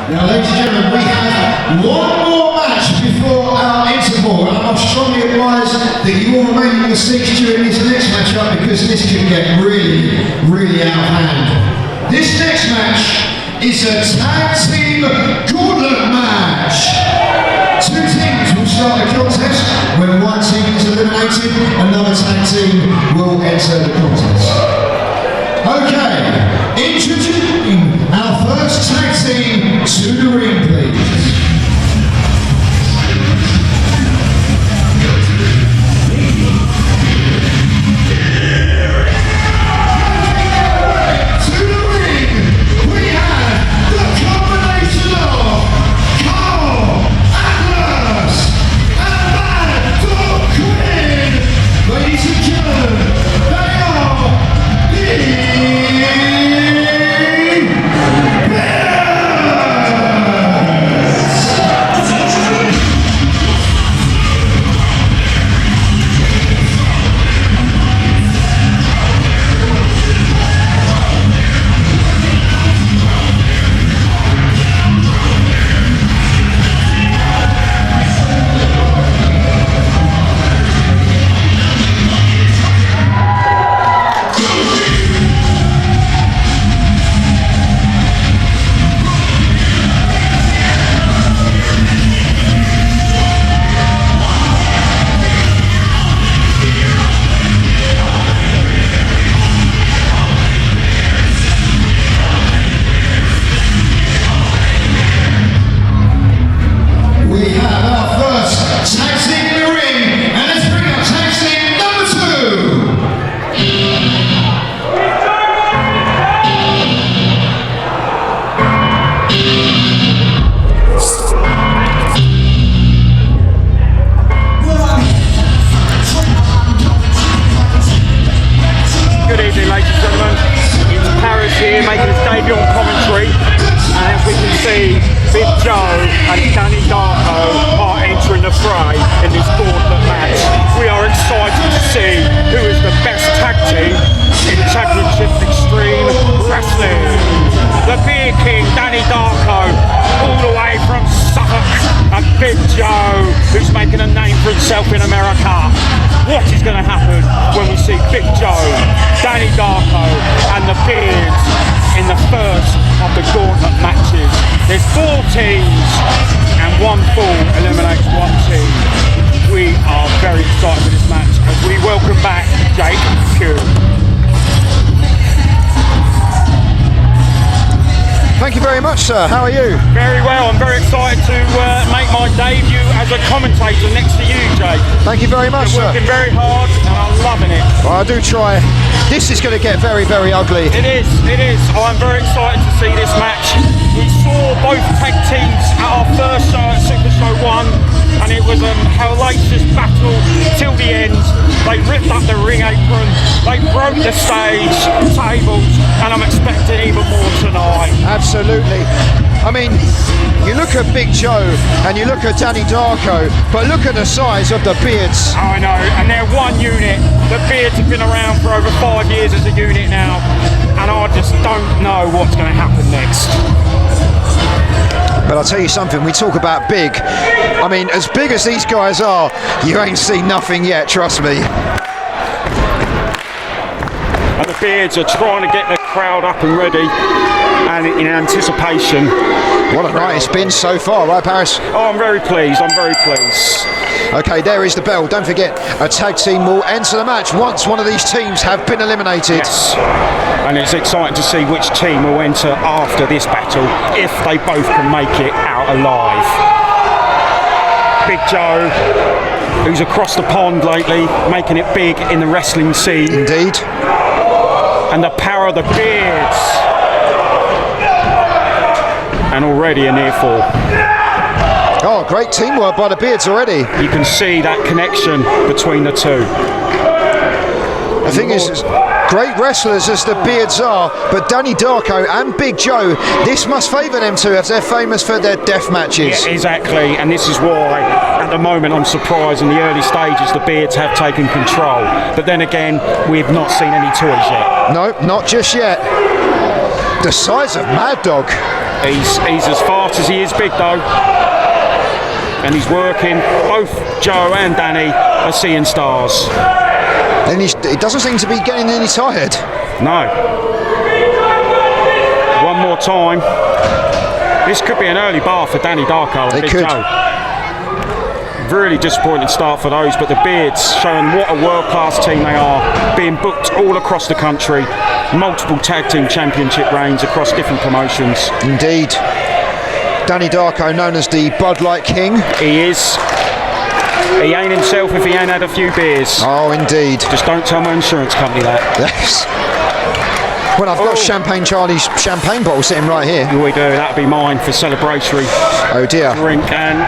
Now, ladies and gentlemen, we have one more match before our interval, and I strongly advise that you all remain in your seats during this next matchup because this could get really, really out of hand. This next match is a tag team gauntlet match. Two teams will start the contest. When one team is eliminated, another tag team will enter the contest. Okay, introducing our first tag team to the ring, please. Making his debut on commentary, and as we can see, Big Joe and Darko are entering the fray in this gauntlet match. We are excited to see who is the best tag team in Championship Extreme Wrestling. The Beer King, Darko, all the way from Suffolk, and Big Joe, who's making a name for himself in America. What is going to happen when we see Big Joe, Darko, and the Beards in the first of the gauntlet matches? There's 4 teams, and 1 fall eliminates 1 team. We are very excited for this match as we welcome back Jake Pugh. Thank you very much, sir. How are you? Very well. I'm very excited to make my debut as a commentator next to you, Jake. Thank you very much, sir. Working very hard, and I'm loving it. Well, I do try. This is going to get very, very ugly. It is. It is. I'm very excited to see this match. We saw both tag teams at our first show at Super Show 1, and it was a hellacious battle till the end. They ripped up the ring apron, they broke the stage, tables, and I'm expecting even more tonight. Absolutely. I mean, you look at Big Joe and you look at Darko, but look at the size of the Beards. I know, and they're one unit. The Beards have been around for over 5 years as a unit now, and I just don't know what's going to happen next. But I'll tell you something, we talk about big. I mean, as big as these guys are, you ain't seen nothing yet, trust me. And the Beards are trying to get the crowd up and ready, and in anticipation. What a night it's been so far, right, Paris? Oh, I'm very pleased, I'm very pleased. Okay, there is the bell. Don't forget, a tag team will enter the match once one of these teams have been eliminated. Yes, and it's exciting to see which team will enter after this battle, if they both can make it out alive. Big Joe, who's across the pond lately, making it big in the wrestling scene. Indeed. And the power of the Beards. And already a near fall. Oh, great teamwork by the Beards already. You can see that connection between the two. The thing is, great wrestlers as the Beards are, but Darko and Big Joe, this must favour them two as they're famous for their death matches. Yeah, exactly, and this is why at the moment I'm surprised in the early stages the Beards have taken control. But then again, we've not seen any toys yet. No, not just yet. The size of Mad Dog. He's as fast as he is big though. And he's working. Both Joe and Danny are seeing stars. And he doesn't seem to be getting any tired. No. One more time. This could be an early bar for Danny Darko and Big Joe. Really disappointing start for those, but the Beards showing what a world-class team they are, being booked all across the country, multiple tag team championship reigns across different promotions. Indeed. Danny Darko, known as the Bud Light King. He is. He ain't himself if he ain't had a few beers. Oh, indeed. Just don't tell my insurance company that. Yes. Well, I've got Champagne Charlie's champagne bottle sitting right here. We do. That'll be mine for celebratory. Oh dear. Drink. And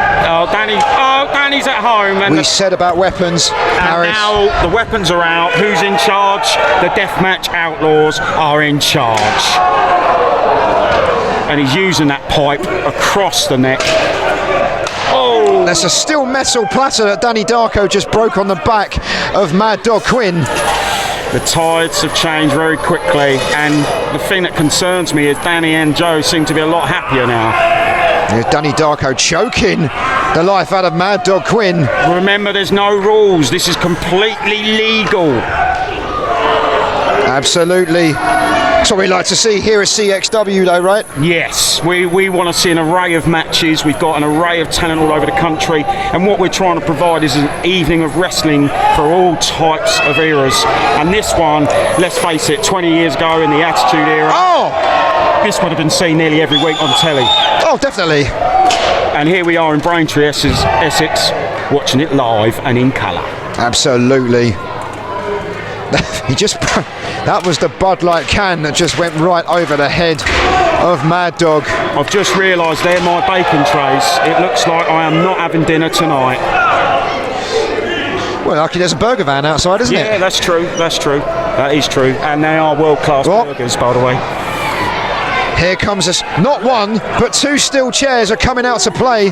Danny's at home. And we said about weapons. And now the weapons are out. Who's in charge? The Deathmatch Outlaws are in charge. And he's using that pipe across the neck. Oh! There's a steel metal platter that Danny Darko just broke on the back of Mad Dog Quinn. The tides have changed very quickly, and the thing that concerns me is Danny and Joe seem to be a lot happier now. Here's Danny Darko choking the life out of Mad Dog Quinn. Remember, there's no rules. This is completely legal. Absolutely. That's what we like to see here at CXW though, right? Yes, we want to see an array of matches. We've got an array of talent all over the country, and what we're trying to provide is an evening of wrestling for all types of eras. And this one, let's face it, 20 years ago in the Attitude Era, this would have been seen nearly every week on telly. Oh, definitely. And here we are in Braintree, Essex, watching it live and in colour. Absolutely. That was the Bud Light can that just went right over the head of Mad Dog. I've just realised they're my bacon trays. It looks like I am not having dinner tonight. Well, lucky there's a burger van outside, isn't it? Yeah, that's true. That's true. That is true. And they are world-class burgers, by the way. Here comes us. Not one, but two steel chairs are coming out to play.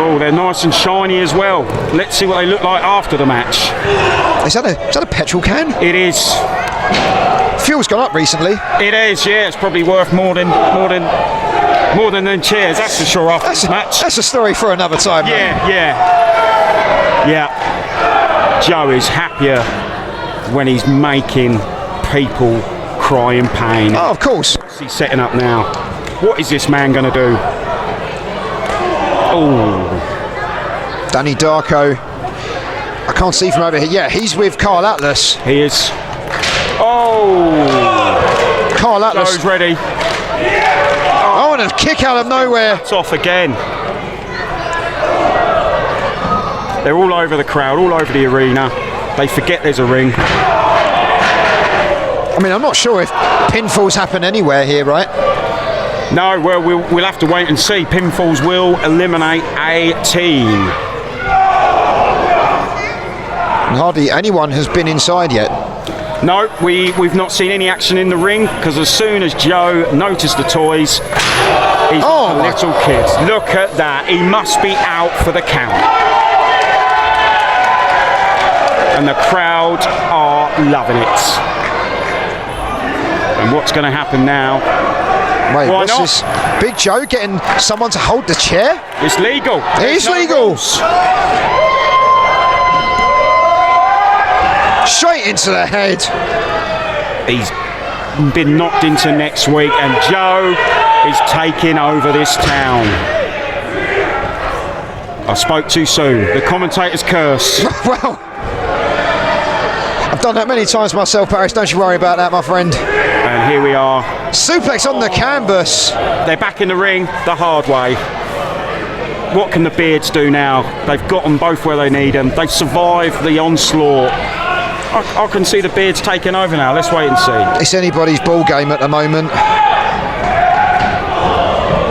Oh, they're nice and shiny as well. Let's see what they look like after the match. Is that a petrol can? It is. Fuel's gone up recently. It is, yeah. It's probably worth more than them chairs. That's for sure. After this match. That's a story for another time. Yeah. Joe is happier when he's making people cry in pain. Oh, of course. What's he setting up now? What is this man going to do? Oh, Danny Darko. I can't see from over here. Yeah, he's with Carl Atlas. He is. Oh, Carl Atlas. Joe's ready. Oh, and a kick out of nowhere. It's off again. They're all over the crowd, all over the arena. They forget there's a ring. I mean, I'm not sure if pinfalls happen anywhere here, right? No, well, we'll have to wait and see. Pinfalls will eliminate a team. And hardly anyone has been inside yet. No, we've not seen any action in the ring, because as soon as Joe noticed the toys, he's a little kid. Look at that. He must be out for the count. And the crowd are loving it. And what's going to happen now? Wait, Why what's not? this? Big Joe getting someone to hold the chair? It's legal. It is legal. Straight into the head. He's been knocked into next week, and Joe is taking over this town. I spoke too soon. The commentator's curse. Well, I've done that many times myself, Paris. Don't you worry about that, my friend. And here we are. Suplex on the canvas. They're back in the ring the hard way. What can the Beards do now? They've got them both where they need them. They've survived the onslaught. I can see the Beards taking over now. Let's wait and see. It's anybody's ball game at the moment.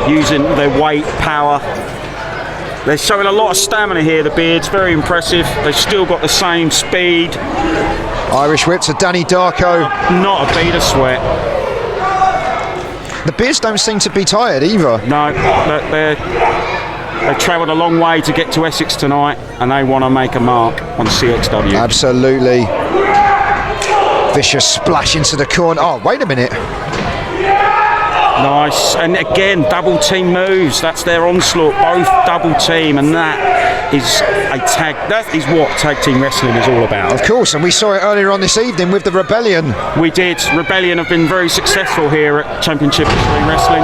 Using their weight, power. They're showing a lot of stamina here, the Beards. Very impressive. They've still got the same speed. Irish whip to Danny Darko. Not a bead of sweat. The Beards don't seem to be tired either. No, they've travelled a long way to get to Essex tonight, and they want to make a mark on CXW. Absolutely. Vicious splash into the corner. Oh, wait a minute. Nice, and again, double team moves. That's their onslaught, both double team, and that is that is what tag team wrestling is all about. Of course, and we saw it earlier on this evening with the Rebellion. We did. Rebellion have been very successful here at Championship Extreme Wrestling.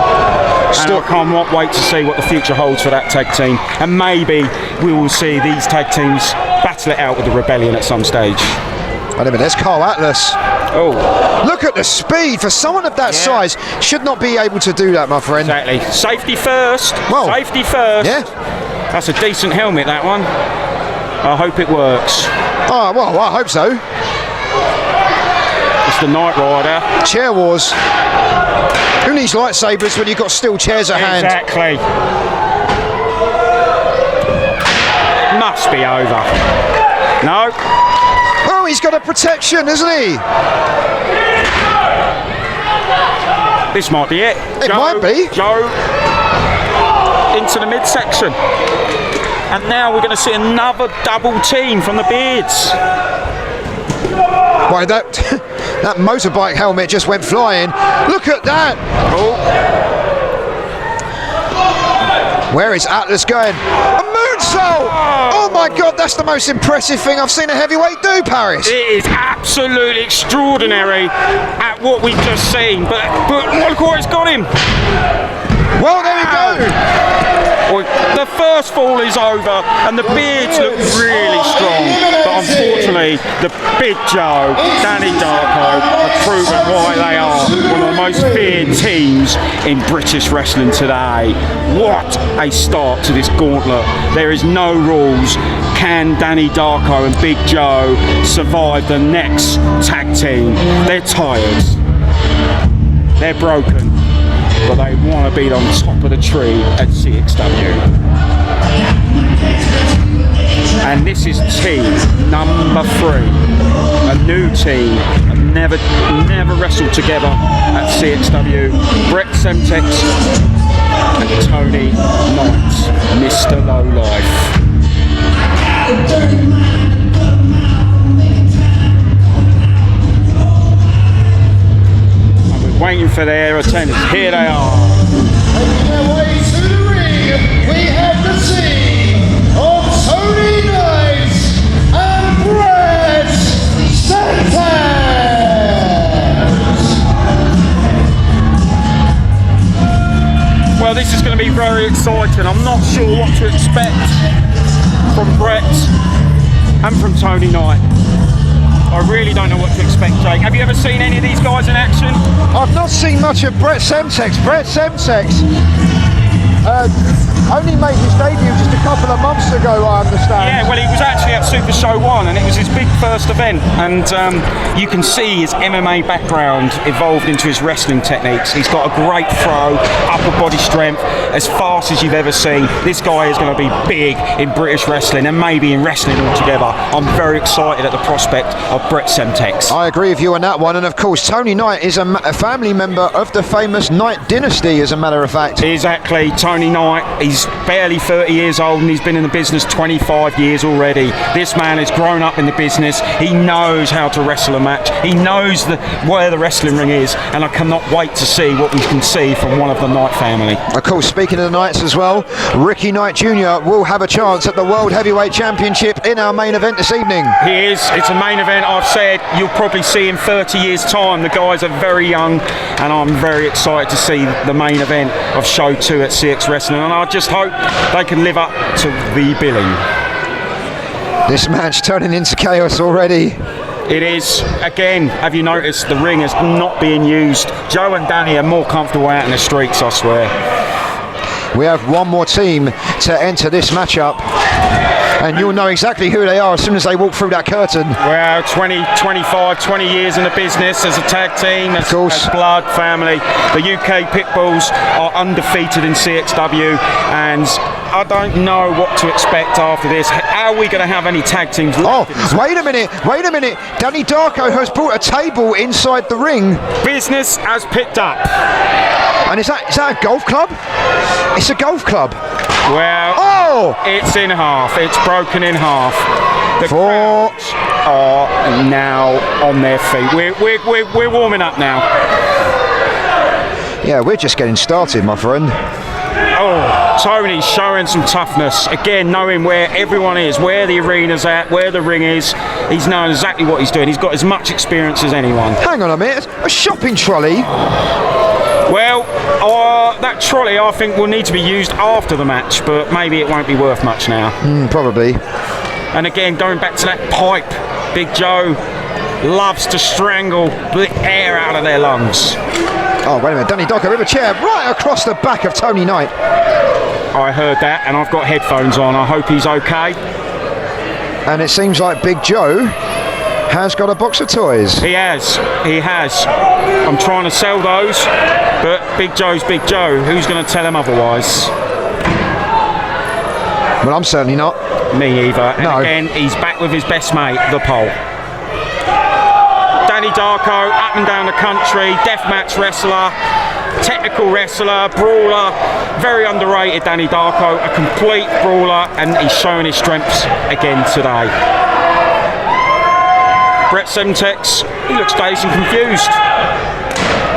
And I can't wait to see what the future holds for that tag team. And maybe we will see these tag teams battle it out with the Rebellion at some stage. Wait a minute, there's Carl Atlas. Oh. Look at the speed. For someone of that size, should not be able to do that, my friend. Exactly. Safety first. Well, safety first. Yeah. That's a decent helmet, that one. I hope it works. Oh, well, I hope so. It's the Knight Rider. Chair wars. Who needs lightsabers when you've got steel chairs at hand? Exactly. It must be over. No. Oh, he's got a protection, isn't he? This might be it. It might be. Joe into the midsection. And now we're going to see another double team from the Beards. Why, that motorbike helmet just went flying. Look at that. Oh. Where is Atlas going? A moonsault! Oh my God, that's the most impressive thing I've seen a heavyweight do, Paris. It is absolutely extraordinary at what we've just seen. But look what it's got him. Well, there we go. The first fall is over and the Beards look really strong, but unfortunately the Big Joe, Danny Darko have proven why they are one of the most feared teams in British wrestling today. What a start to this gauntlet. There is no rules. Can Danny Darko and Big Joe survive the next tag team? They're tired, they're broken, but they want to be on top of the tree at CXW. And this is team number 3, a new team, never wrestled together at CXW. Brett Semtex and Tony Knight, Mr. Lowlife. Waiting for their attendance. Here they are. Making their way to the ring, we have the team of Tony Knight and Brett Semtex. Well, this is going to be very exciting. I'm not sure what to expect from Brett and from Tony Knight. I really don't know what to expect, Jake. Have you ever seen any of these guys in action? I've not seen much of Brett Semtex. Brett Semtex only made his debut just a couple of months ago, I understand. Yeah, well, he was actually at Super Show 1 and it was his big first event, and you can see his MMA background evolved into his wrestling techniques. He's got a great throw, upper body strength, as fast as you've ever seen. This guy is going to be big in British wrestling and maybe in wrestling altogether. I'm very excited at the prospect of Brett Semtex. I agree with you on that one, and of course Tony Knight is a family member of the famous Knight dynasty, as a matter of fact. Exactly. Tony Knight, he's barely 30 years old and he's been in the business 25 years already. This man has grown up in the business. He knows how to wrestle a match. He knows where the wrestling ring is, and I cannot wait to see what we can see from one of the Knight family. Of course, speaking of the Knights as well, Ricky Knight Jr. will have a chance at the World Heavyweight Championship in our main event this evening. He is. It's a main event. I've said you'll probably see in 30 years' time. The guys are very young, and I'm very excited to see the main event of Show 2 at CX Wrestling, and I just hope they can live up to the billing. This match turning into chaos already. It is. Again, have you noticed the ring is not being used? Joe and Danny are more comfortable out in the streets, I swear. We have one more team to enter this matchup, and you'll know exactly who they are as soon as they walk through that curtain. Well, 20 years in the business as a tag team, as blood family. The UK Pitbulls are undefeated in CXW, and I don't know what to expect after this. Are we going to have any tag teams left? Oh, wait a minute. Danny Darko has brought a table inside the ring. Business has picked up. And is that a golf club? It's a golf club. Well, it's in half. It's broken in half. The crowds are now on their feet. We're warming up now. Yeah, we're just getting started, my friend. Oh, Tony's showing some toughness. Again, knowing where everyone is, where the arena's at, where the ring is. He's known exactly what he's doing. He's got as much experience as anyone. Hang on a minute, a shopping trolley? Well, that trolley I think will need to be used after the match, but maybe it won't be worth much now. Probably. And again, going back to that pipe, Big Joe loves to strangle the air out of their lungs. Oh, wait a minute, Danny Darko with a chair right across the back of Tony Knight. I heard that, and I've got headphones on. I hope he's okay. And it seems like Big Joe has got a box of toys. He has. I'm trying to sell those, but Big Joe's Big Joe. Who's going to tell him otherwise? Well, I'm certainly not. Me either. And no. Again, he's back with his best mate, the pole. Danny Darko, up and down the country, deathmatch wrestler, technical wrestler, brawler, very underrated Danny Darko, a complete brawler, and he's showing his strengths again today. Brett Semtex, he looks dazed and confused.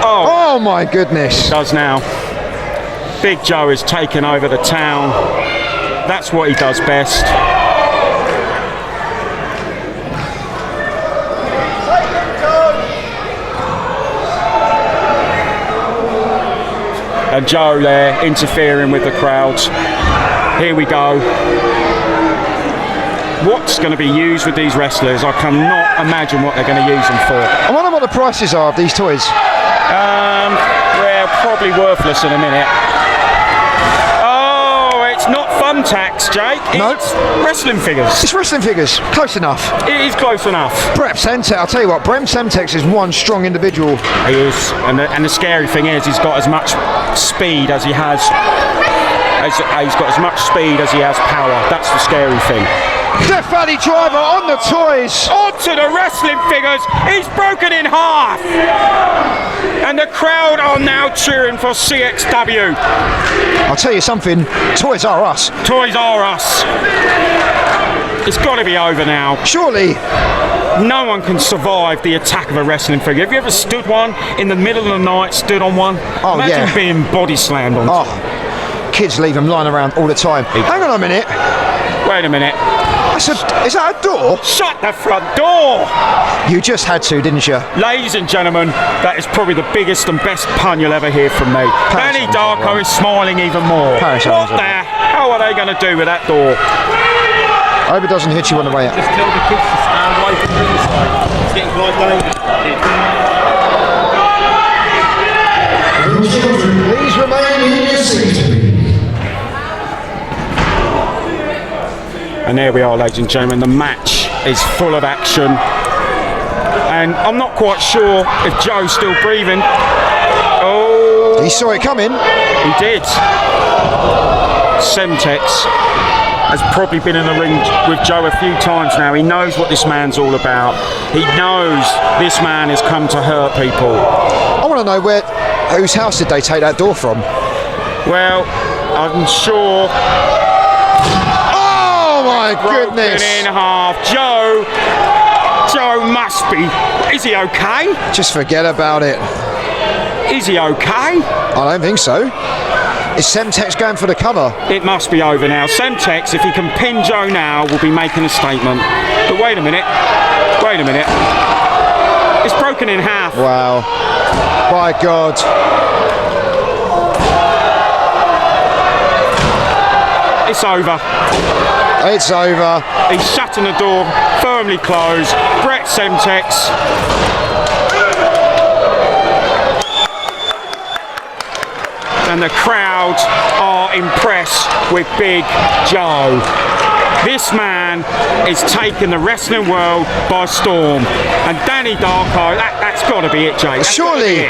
Oh my goodness. Does now. Big Joe is taking over the town. That's what he does best. And Joe there interfering with the crowd. Here we go. What's going to be used with these wrestlers? I cannot imagine what they're going to use them for. I wonder what the prices are of these toys. Well, probably worthless in a minute. Oh, it's not fun tax, Jake. It's wrestling figures. It's wrestling figures. Close enough. It is close enough. Brett Semtex, I'll tell you what, Brett Semtex is one strong individual. He is. And the scary thing is he's got as much speed as he has. He's got as much speed as he has power. That's the scary thing. Death Valley Driver on the toys. Onto the wrestling figures. He's broken in half. And the crowd are now cheering for CXW. I'll tell you something, Toys R Us. Toys R Us. It's got to be over now. Surely. No one can survive the attack of a wrestling figure. Have you ever stood one in the middle of the night, stood on one? Oh, Imagine being body slammed on. Oh, kids leave them lying around all the time. Hang on a minute. Wait a minute. Is that a door? Shut the front door! You just had to, didn't you? Ladies and gentlemen, that is probably the biggest and best pun you'll ever hear from me. Danny Darko is smiling even more. What the hell are they going to do with that door? I hope it doesn't hit you on the way out. Just tell the kids to stand away from the inside. It's getting quite dangerous. Please remain in your seats. And there we are, ladies and gentlemen. The match is full of action. And I'm not quite sure if Joe's still breathing. Oh. He saw it coming. He did. Semtex has probably been in the ring with Joe a few times now. He knows what this man's all about. He knows this man has come to hurt people. I want to know whose house did they take that door from? Well, I'm sure. Oh my goodness! Broken in half. Joe must be. Is he okay? Just forget about it. Is he okay? I don't think so. Is Semtex going for the cover? It must be over now. Semtex, if he can pin Joe now, will be making a statement. But wait a minute. It's broken in half. Wow. By God. It's over. It's over. He's shutting the door, firmly closed. Brett Semtex. And the crowd are impressed with Big Joe. This man is taking the wrestling world by storm. And Danny Darko, that's got to be it, Jake. Surely.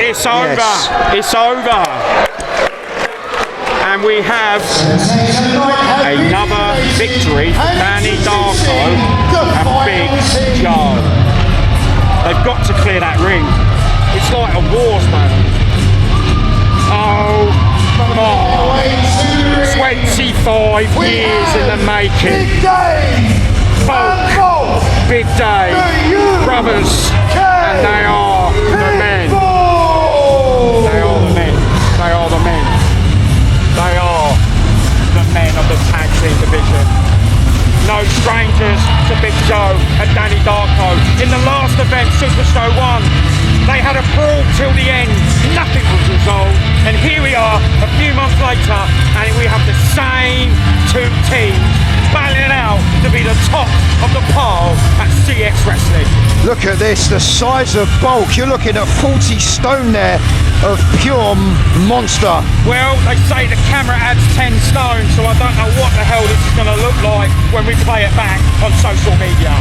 It's over. Yes. It's over. And we have another victory for Danny Darko and Big Joe. They've got to clear that ring. It's like a wars man. Oh, come on. 25 years in the making. Folk, big day, brothers, and they are no strangers to Big Joe and Danny Darko. In the last event, Super Show 1, they had a brawl till the end. Nothing was resolved. And here we are, a few months later, and we have the same two teams battling out to be the top of the pile at CX Wrestling. Look at this, the size of bulk. You're looking at 40 stone there of pure monster. Well, they say the camera adds 10 stone, so I don't know what the hell this is going to look like when we play it back on social media.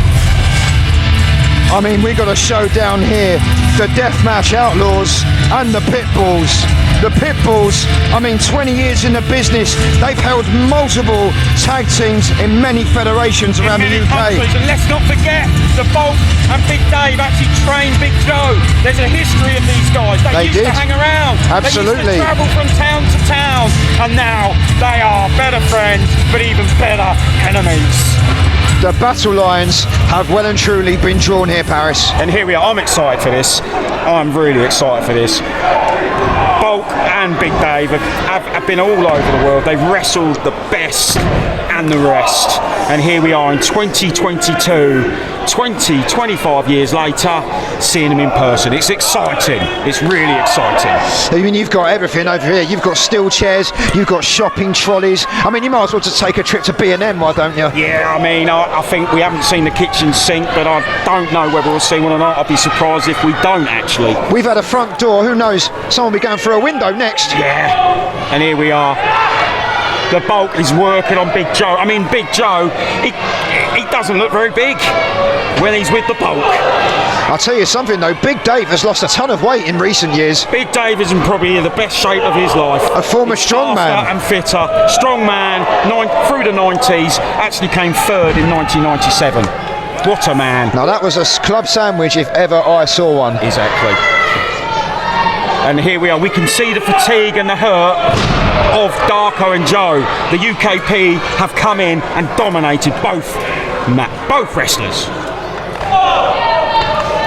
I mean, we got a showdown here. The Deathmatch Outlaws and the Pitbulls. The Pitbulls, I mean, 20 years in the business. They've held multiple tag teams in many federations around the UK. Countries. And let's not forget, the Bulk and Big Dave actually trained Big Joe. There's a history of these guys. They used to hang around. Absolutely. They used to travel from town to town. And now they are better friends, but even better enemies. The battle lines have well and truly been drawn here, Paris. And here we are. I'm excited for this. I'm really excited for this. Bulk and Big Dave have been all over the world. They've wrestled the best and the rest. And here we are in 2022, 25 years later, seeing them in person. It's exciting. It's really exciting. I mean, you've got everything over here. You've got steel chairs, you've got shopping trolleys. I mean, you might as well just take a trip to B&M, why don't you? Yeah, I mean, I think we haven't seen the kitchen sink, but I don't know whether we'll see one or not. I'll be surprised if we don't, actually. We've had a front door, who knows? Someone will be going through a window next. Yeah, and here we are. The Bulk is working on Big Joe. I mean, Big Joe, he doesn't look very big when he's with the Bulk. I'll tell you something though, Big Dave has lost a ton of weight in recent years. Big Dave is in probably the best shape of his life. A former strongman. And fitter. Strongman, through the 90s, actually came third in 1997. What a man. Now that was a club sandwich if ever I saw one. Exactly. And here we are, we can see the fatigue and the hurt of Darko and Joe. The UKP have come in and dominated both wrestlers.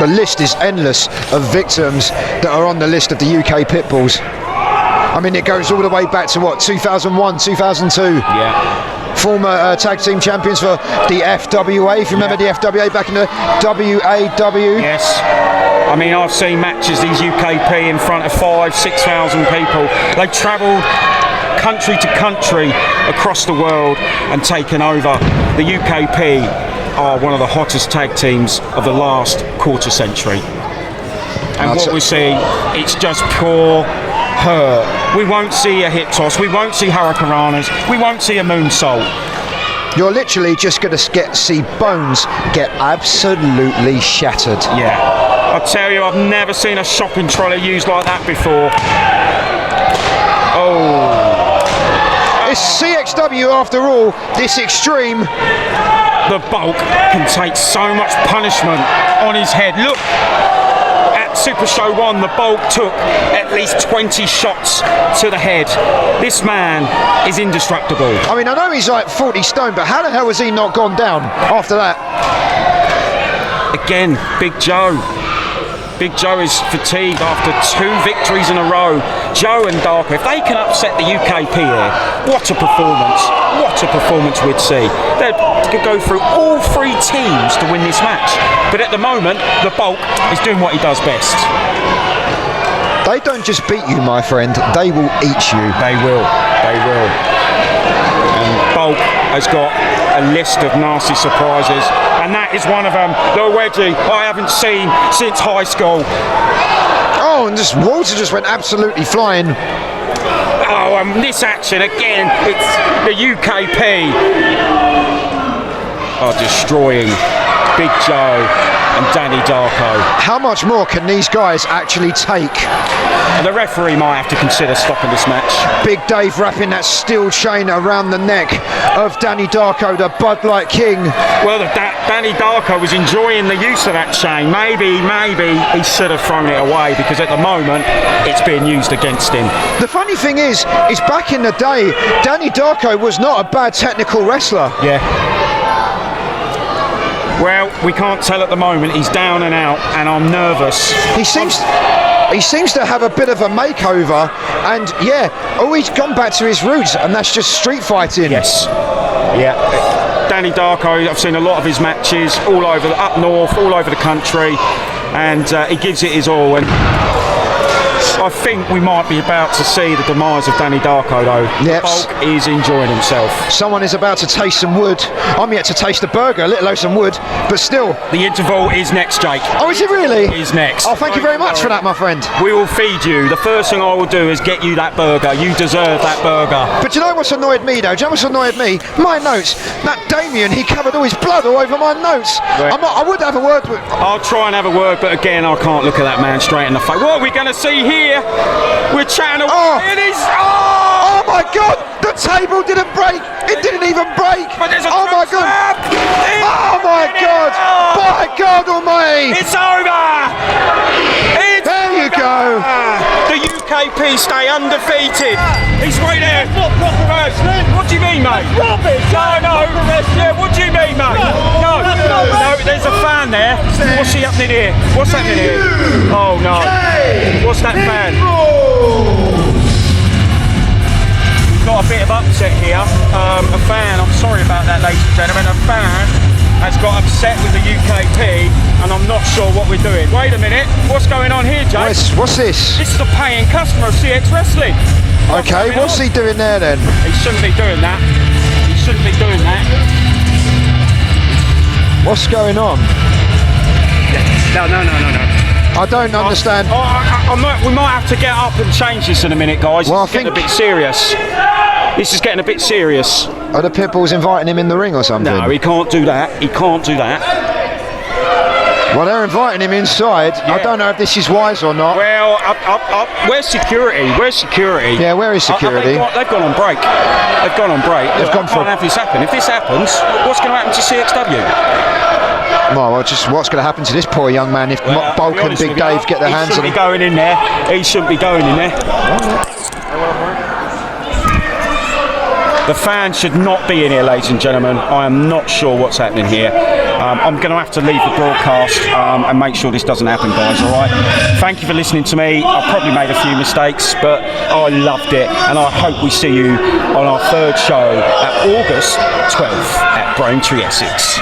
The list is endless of victims that are on the list of the UK Pitbulls. I mean, it goes all the way back to what, 2001, 2002? Yeah. Former tag team champions for the FWA, if you remember the FWA back in the WAW. Yes. I mean, I've seen matches, these UKP, in front of 5,000-6,000 people. They've travelled country to country across the world and taken over. The UKP are one of the hottest tag teams of the last quarter century. And what we see, it's just pure hurt. We won't see a hip toss, we won't see hurricanranas, we won't see a moonsault. You're literally just going to see bones get absolutely shattered. Yeah. I tell you, I've never seen a shopping trolley used like that before. Oh. It's CXW after all, this extreme. The Bulk can take so much punishment on his head. Look, at Super Show 1, the Bulk took at least 20 shots to the head. This man is indestructible. I mean, I know he's like 40 stone, but how the hell has he not gone down after that? Again, Big Joe. Big Joe is fatigued after 2 victories in a row. Joe and Darko, if they can upset the UKP here, what a performance. What a performance we'd see. They could go through all 3 teams to win this match. But at the moment, the Bulk is doing what he does best. They don't just beat you, my friend, they will eat you. They will. They will. And Bulk has got a list of nasty surprises, and that is one of them. The wedgie I haven't seen since high school. Oh, and this water just went absolutely flying. Oh, and this action again, it's the UKP are destroying Big Joe and Danny Darko. How much more can these guys actually take? And the referee might have to consider stopping this match. Big Dave wrapping that steel chain around the neck of Danny Darko, the Bud Light King. Well, Danny Darko was enjoying the use of that chain. Maybe he should have thrown it away, because at the moment it's being used against him. The funny thing is back in the day, Danny Darko was not a bad technical wrestler. Yeah. Well, we can't tell at the moment. He's down and out, and I'm nervous. He seems to have a bit of a makeover, and yeah, he's gone back to his roots, and that's just street fighting. Yes. Yeah. Danny Darko, I've seen a lot of his matches all over, up north, all over the country, and he gives it his all. And I think we might be about to see the demise of Danny Darko, though. Yep. The bulk is enjoying himself. Someone is about to taste some wood. I'm yet to taste a burger, let alone some wood, but still. The interval is next, Jake. Oh, is it really? Is next. Oh, thank you very much for that, my friend. We will feed you. The first thing I will do is get you that burger. You deserve that burger. But you know what's annoyed me, though? Do you know what's annoyed me? My notes. That Damien, he covered all his blood all over my notes. Right. I would have a word with... I'll try and have a word, but again, I can't look at that man straight in the face. What are we going to see here? We're chatting away. Oh. It is. Oh my God! The table didn't break. It didn't even break. But there's a oh my God! trap. Oh my God! By God Almighty! It's over. It's There you go. The UKP stay undefeated. He's right there. What do you mean, mate? Rubbish. No. Yeah, what do you mean, mate? No, there's a fan there. What's happening here? What's happening here? Oh no. What's that fan? We've got a bit of upset here. A fan, I'm sorry about that, ladies and gentlemen, a fan has got upset with the UKP, and I'm not sure what we're doing. Wait a minute, what's going on here, Jake? What's this? This is a paying customer of CX Wrestling. Okay, what's he doing there then? He shouldn't be doing that. He shouldn't be doing that. What's going on? No. I don't understand. We might have to get up and change this in a minute, guys. Well, It's getting a bit serious. This is getting a bit serious. Are the Pitbulls inviting him in the ring or something? No, he can't do that. He can't do that. Well, they're inviting him inside. Yeah. I don't know if this is wise or not. Well, up. Where's security? Where's security? Yeah, where is security? They've gone on break. They've gone on break. They've gone for... Can't have this happen. If this happens, what's going to happen to CXW? Well, just what's going to happen to this poor young man if Bulk and Big Dave get their hands on him? He shouldn't be going in there. He shouldn't be going in there. The fans should not be in here, ladies and gentlemen. I am not sure what's happening here. I'm going to have to leave the broadcast and make sure this doesn't happen, guys, all right? Thank you for listening to me. I probably made a few mistakes, but I loved it, and I hope we see you on our third show at August 12th at Braintree, Essex.